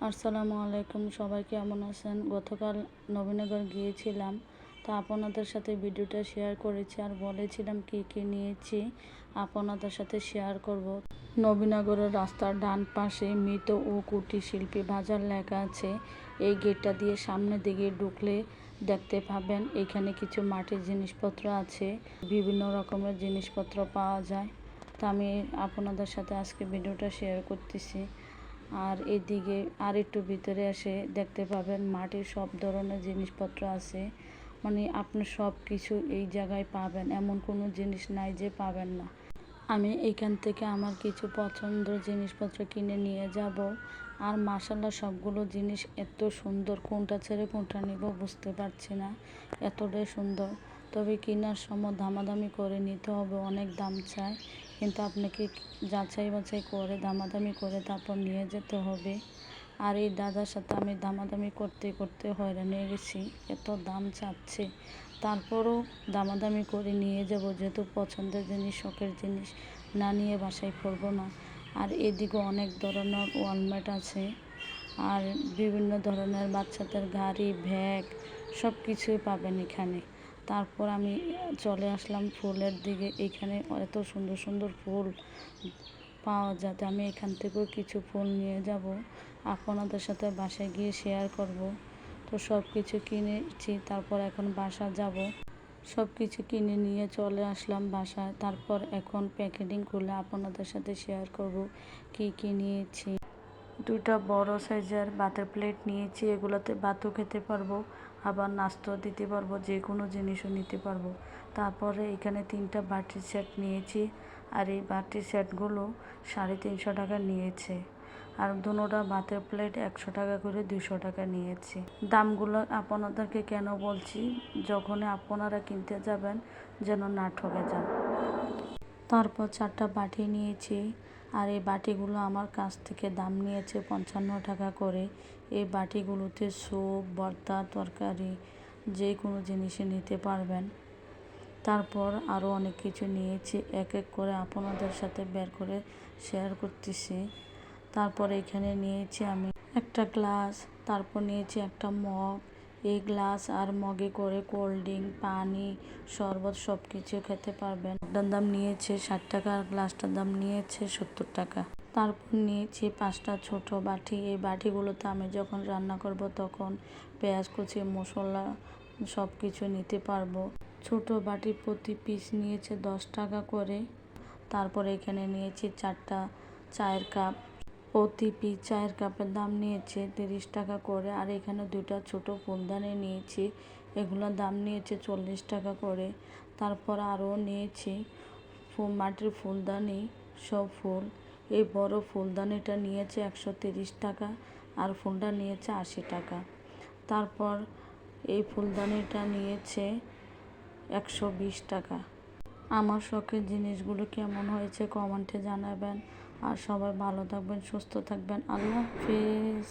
আসসালামু আলাইকুম, সবাই কেমন আছেন? গতকাল নবীনগর গিয়েছিলাম, তা আপনাদের সাথে ভিডিওটা শেয়ার করেছি আর বলেছিলাম কি কি নিয়েছি আপনাদের সাথে শেয়ার করব। নবীনগরের রাস্তার ডান পাশে মৃত ও কুটির শিল্পী বাজার লেখা আছে। এই গেটটা দিয়ে সামনের দিকে ঢুকলে দেখতে পাবেন এখানে কিছু মাটির জিনিসপত্র আছে, বিভিন্ন রকমের জিনিসপত্র পাওয়া যায়। তা আমি আপনাদের সাথে আজকে ভিডিওটা শেয়ার করতেছি। আর এদিকে আর একটু ভিতরে এসে দেখতে পাবেন মাটির সব ধরনের জিনিসপত্র আছে, মানে আপনি সব কিছু এই জায়গায় পাবেন, এমন কোনো জিনিস নাই যে পাবেন না। আমি এখান থেকে আমার কিছু পছন্দের জিনিসপত্র কিনে নিয়ে যাব। আর মাশাআল্লাহ সবগুলো জিনিস এত সুন্দর, কোনটা ছেড়ে কোনটা নিব বুঝতে পারছি না, এতটাই সুন্দর। তবে কেনার সময় দামাদামি করে নিতে হবে, অনেক দাম চায়, কিন্তু আপনাকে যাচাই বাছাই করে দামাদামি করে তারপর নিয়ে যেতে হবে। আর এই দাদার সাথে আমি দামাদামি করতে করতে হয়রান হয়ে গেছি, এত দাম চাচ্ছে, তারপরও দামাদামি করে নিয়ে যাব, যেহেতু পছন্দের জিনিস, শখের জিনিস না নিয়ে বাসায় ফিরবো না। আর এদিকে অনেক ধরনের ওয়ালমেট আছে, আর বিভিন্ন ধরনের বাচ্চাদের গাড়ি, ব্যাগ সব কিছুই পাবেন এখানে। তারপর আমি চলে আসলাম ফুলের দিকে। এখানে এত সুন্দর সুন্দর ফুল পাওয়া যায়, আমি এখান থেকেও কিছু ফুল নিয়ে যাব, আপনাদের সাথে বাসায় গিয়ে শেয়ার করব। তো সব কিছু কিনেছি, তারপর এখন বাসা যাব। সব কিছু কিনে নিয়ে চলে আসলাম বাসায়। তারপর এখন প্যাকেটিং খুলে আপনাদের সাথে শেয়ার করব কি কি নিয়েছি। দুইটা বড় সাইজের ভাতের প্লেট নিয়েছি, এগুলোতে ভাতও খেতে পারবো, আবার নাস্তাও দিতে পারবো, যে কোনো জিনিসও নিতে পারবো। তারপরে এখানে 3টা বাটির সেট নিয়েছি, আর এই বাটির সেটগুলো 350 টাকা নিয়েছে। আর দুটোটা ভাতের প্লেট 100 টাকা করে 200 টাকা নিয়েছি। দামগুলো আপনাদেরকে কেন বলছি, যখন আপনারা কিনতে যাবেন যেন না ঠকে যান। তারপর 4টা বাটি নিয়েছি, আর এই বাটিগুলো আমার কাছ থেকে দাম নিয়েছে 55 টাকা করে। এই বাটিগুলোতে স্যুপ, ভর্তা, তরকারি যে কোনো জিনিসই নিতে পারবেন। তারপর আরও অনেক কিছু নিয়েছি, এক এক করে আপনাদের সাথে বের করে শেয়ার করতেছি। তারপর এখানে নিয়েছি আমি একটা গ্লাস, তারপর নিয়েছি একটা মগ। এই গ্লাস আর মগে করে কোল্ড ড্রিঙ্ক, পানি, শরবত সব কিছু খেতে পারবেন। একটার দাম নিয়েছে 60 টাকা, আর গ্লাসটার দাম নিয়েছে 70 টাকা। তারপর নিয়েছি 5টা ছোট বাটি। এই বাটিগুলোতে আমি যখন রান্না করব তখন পেঁয়াজ কুচি, মশলা সব কিছু নিতে পারবো। ছোট বাটি প্রতি পিস নিয়েছে 10 টাকা করে। তারপর এখানে নিয়েছি 4টা চায়ের কাপ, প্রতি পিস চায়ের কাপের দাম নিয়েছে 30 টাকা করে। আর এখানে 2টা ছোট ফুলদানি নিয়েছি, এগুলোর দাম নিয়েছে 40 টাকা করে। তারপর আরও নিয়েছি মাটির ফুলদানি, সব ফুল। এই বড় ফুলদানিটা নিয়েছে 130 টাকা, আর ফুলটা নিয়েছে 80 টাকা। তারপর এই ফুলদানিটা নিয়েছে 120 টাকা। আমার শখের জিনিসগুলো কেমন হয়েছে কমেন্টে জানাবেন। আর সবাই ভালো থাকবেন, সুস্থ থাকবেন। আল্লাহ হাফেজ।